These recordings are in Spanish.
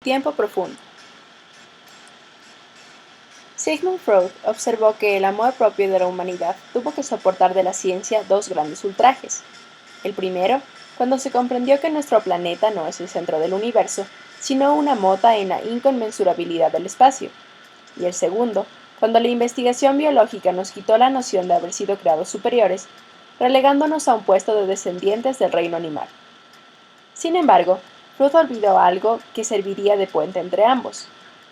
Tiempo profundo. Sigmund Freud observó que el amor propio de la humanidad tuvo que soportar de la ciencia dos grandes ultrajes. El primero, cuando se comprendió que nuestro planeta no es el centro del universo, sino una mota en la inconmensurabilidad del espacio. Y el segundo, cuando la investigación biológica nos quitó la noción de haber sido creados superiores, relegándonos a un puesto de descendientes del reino animal. Sin embargo, Freud olvidó algo que serviría de puente entre ambos: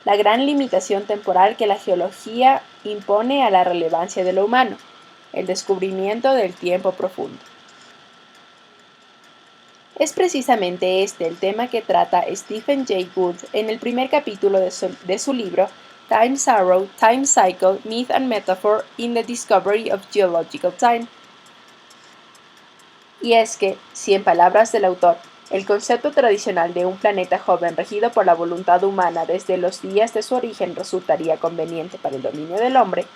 la gran limitación temporal que la geología impone a la relevancia de lo humano, el descubrimiento del tiempo profundo. Es precisamente este el tema que trata Stephen Jay Gould en el primer capítulo de su libro Time's Arrow, Time Cycle, Myth and Metaphor in the Discovery of Geological Time. Y es que, si en palabras del autor, el concepto tradicional de un planeta joven regido por la voluntad humana desde los días de su origen resultaría conveniente para el dominio del hombre,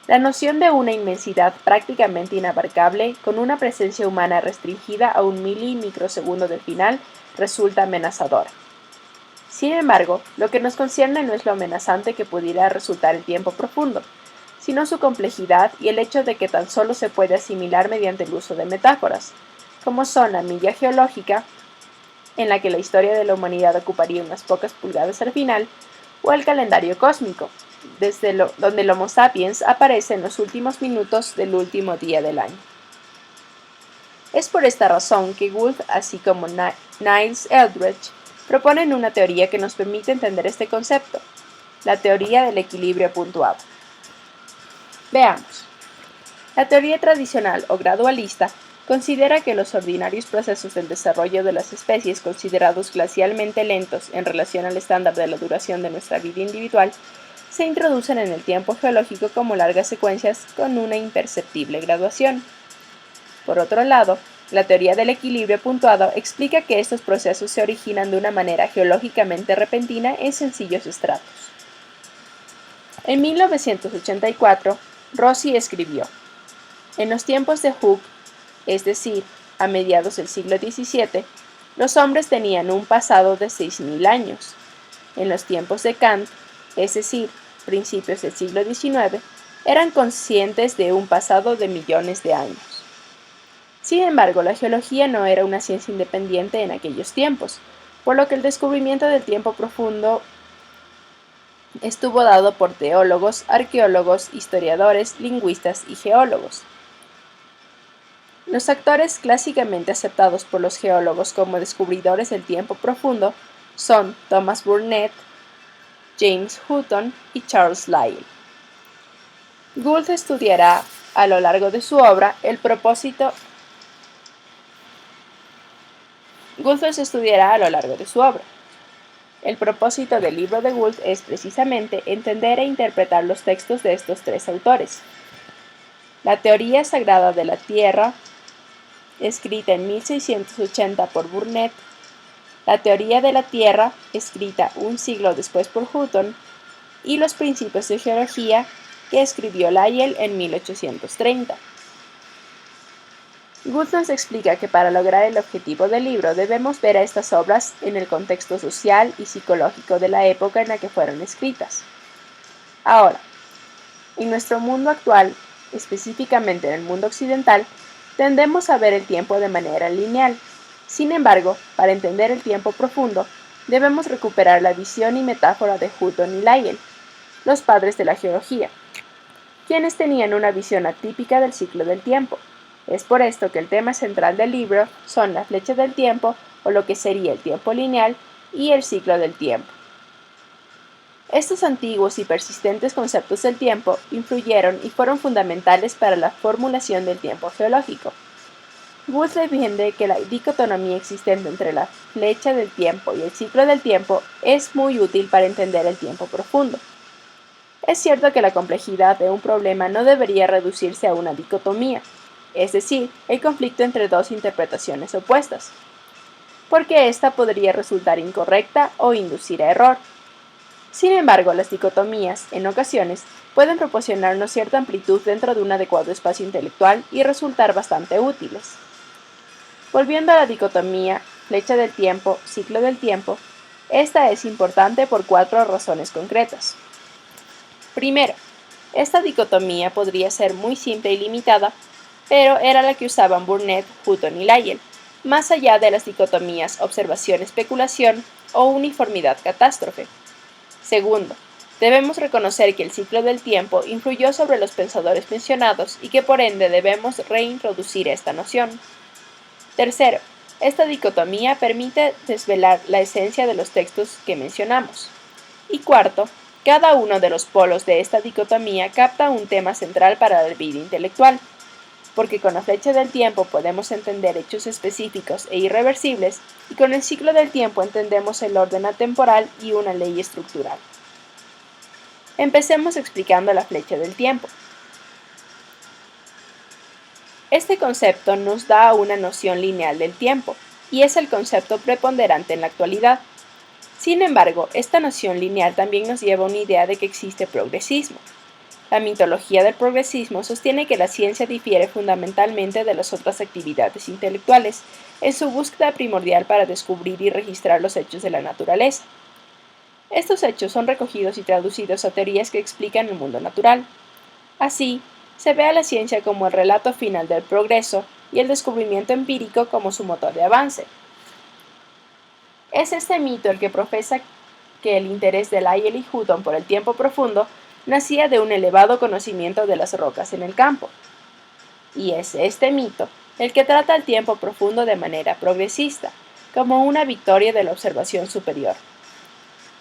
la noción de una inmensidad prácticamente inabarcable, con una presencia humana restringida a un milimicrosegundo del final, resulta amenazadora. Sin embargo, lo que nos concierne no es lo amenazante que pudiera resultar el tiempo profundo, sino su complejidad y el hecho de que tan solo se puede asimilar mediante el uso de metáforas, como son la milla geológica, en la que la historia de la humanidad ocuparía unas pocas pulgadas al final, o el calendario cósmico, donde el Homo sapiens aparece en los últimos minutos del último día del año. Es por esta razón que Gould, así como Niles Eldredge, proponen una teoría que nos permite entender este concepto, la teoría del equilibrio puntuado. Veamos. La teoría tradicional o gradualista considera que los ordinarios procesos del desarrollo de las especies, considerados glacialmente lentos en relación al estándar de la duración de nuestra vida individual, se introducen en el tiempo geológico como largas secuencias con una imperceptible graduación. Por otro lado, la teoría del equilibrio puntuado explica que estos procesos se originan de una manera geológicamente repentina en sencillos estratos. En 1984, Rossi escribió: en los tiempos de Hooke, es decir, a mediados del siglo XVII, los hombres tenían un pasado de 6.000 años. En los tiempos de Kant, es decir, principios del siglo XIX, eran conscientes de un pasado de millones de años. Sin embargo, la geología no era una ciencia independiente en aquellos tiempos, por lo que el descubrimiento del tiempo profundo estuvo dado por teólogos, arqueólogos, historiadores, lingüistas y geólogos. Los actores clásicamente aceptados por los geólogos como descubridores del tiempo profundo son Thomas Burnett, James Hutton y Charles Lyell. Gould estudiará a lo largo de su obra el propósito del libro de Gould es precisamente entender e interpretar los textos de estos tres autores. La teoría sagrada de la Tierra, escrita en 1680 por Burnett, la teoría de la Tierra, escrita un siglo después por Hutton, y los principios de geología, que escribió Lyell en 1830. Gould nos explica que para lograr el objetivo del libro debemos ver a estas obras en el contexto social y psicológico de la época en la que fueron escritas. Ahora, en nuestro mundo actual, específicamente en el mundo occidental, tendemos a ver el tiempo de manera lineal. Sin embargo, para entender el tiempo profundo, debemos recuperar la visión y metáfora de Hutton y Lyell, los padres de la geología, quienes tenían una visión atípica del ciclo del tiempo. Es por esto que el tema central del libro son la flecha del tiempo, o lo que sería el tiempo lineal, y el ciclo del tiempo. Estos antiguos y persistentes conceptos del tiempo influyeron y fueron fundamentales para la formulación del tiempo geológico. Gould defiende que la dicotomía existente entre la flecha del tiempo y el ciclo del tiempo es muy útil para entender el tiempo profundo. Es cierto que la complejidad de un problema no debería reducirse a una dicotomía, es decir, el conflicto entre dos interpretaciones opuestas, porque ésta podría resultar incorrecta o inducir a error. Sin embargo, las dicotomías, en ocasiones, pueden proporcionarnos cierta amplitud dentro de un adecuado espacio intelectual y resultar bastante útiles. Volviendo a la dicotomía, flecha del tiempo, ciclo del tiempo, Esta es importante por 4 razones concretas. Primero, esta dicotomía podría ser muy simple y limitada, pero era la que usaban Burnett, Hutton y Lyell, más allá de las dicotomías observación-especulación o uniformidad-catástrofe. Segundo, debemos reconocer que el ciclo del tiempo influyó sobre los pensadores mencionados y que por ende debemos reintroducir esta noción. Tercero, esta dicotomía permite desvelar la esencia de los textos que mencionamos. Y cuarto, cada uno de los polos de esta dicotomía capta un tema central para la vida intelectual, porque con la flecha del tiempo podemos entender hechos específicos e irreversibles, y con el ciclo del tiempo entendemos el orden atemporal y una ley estructural. Empecemos explicando la flecha del tiempo. Este concepto nos da una noción lineal del tiempo, y es el concepto preponderante en la actualidad. Sin embargo, esta noción lineal también nos lleva a una idea de que existe progresismo. La mitología del progresismo sostiene que la ciencia difiere fundamentalmente de las otras actividades intelectuales en su búsqueda primordial para descubrir y registrar los hechos de la naturaleza. Estos hechos son recogidos y traducidos a teorías que explican el mundo natural. Así, se ve a la ciencia como el relato final del progreso y el descubrimiento empírico como su motor de avance. Es este mito el que profesa que el interés de Lyell y Hutton por el tiempo profundo nacía de un elevado conocimiento de las rocas en el campo. Y es este mito el que trata el tiempo profundo de manera progresista, como una victoria de la observación superior.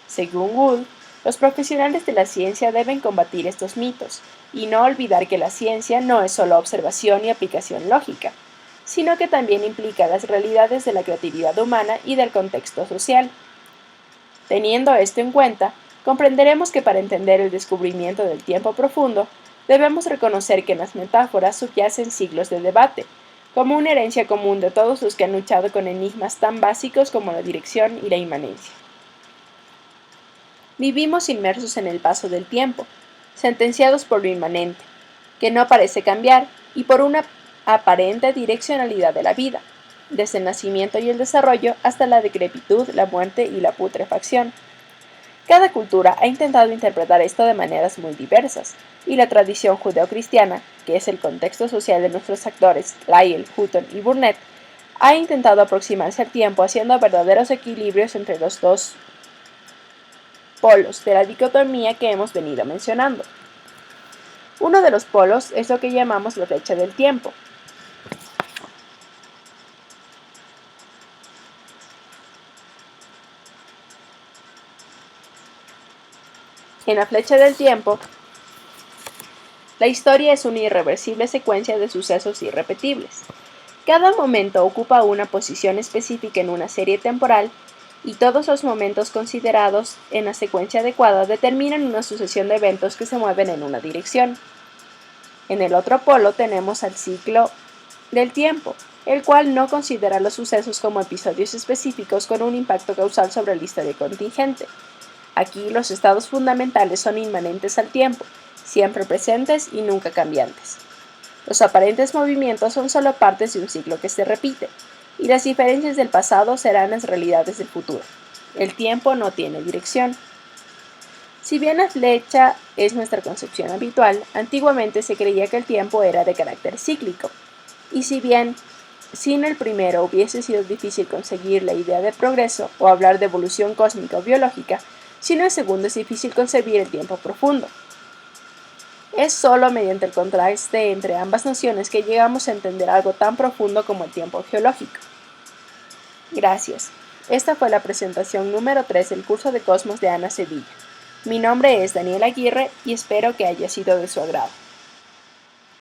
Según Gould, los profesionales de la ciencia deben combatir estos mitos y no olvidar que la ciencia no es solo observación y aplicación lógica, sino que también implica las realidades de la creatividad humana y del contexto social. Teniendo esto en cuenta, comprenderemos que para entender el descubrimiento del tiempo profundo, debemos reconocer que en las metáforas subyacen siglos de debate, como una herencia común de todos los que han luchado con enigmas tan básicos como la dirección y la inmanencia. Vivimos inmersos en el paso del tiempo, sentenciados por lo inmanente, que no parece cambiar, y por una aparente direccionalidad de la vida, desde el nacimiento y el desarrollo hasta la decrepitud, la muerte y la putrefacción. Cada cultura ha intentado interpretar esto de maneras muy diversas, y la tradición judeocristiana, que es el contexto social de nuestros actores, Lyell, Hutton y Burnett, ha intentado aproximarse al tiempo haciendo verdaderos equilibrios entre los dos polos de la dicotomía que hemos venido mencionando. Uno de los polos es lo que llamamos la flecha del tiempo. En la flecha del tiempo, la historia es una irreversible secuencia de sucesos irrepetibles. Cada momento ocupa una posición específica en una serie temporal y todos los momentos considerados en la secuencia adecuada determinan una sucesión de eventos que se mueven en una dirección. En el otro polo tenemos al ciclo del tiempo, el cual no considera los sucesos como episodios específicos con un impacto causal sobre la historia contingente. Aquí los estados fundamentales son inmanentes al tiempo, siempre presentes y nunca cambiantes. Los aparentes movimientos son solo partes de un ciclo que se repite, y las diferencias del pasado serán las realidades del futuro. El tiempo no tiene dirección. Si bien la flecha es nuestra concepción habitual, antiguamente se creía que el tiempo era de carácter cíclico, y si bien sin el primero hubiese sido difícil conseguir la idea de progreso o hablar de evolución cósmica o biológica, sin el segundo es difícil concebir el tiempo profundo. Es solo mediante el contraste entre ambas nociones que llegamos a entender algo tan profundo como el tiempo geológico. Gracias. Esta fue la presentación número 3 del curso de Cosmos de Ana Sevilla. Mi nombre es Daniela Aguirre y espero que haya sido de su agrado.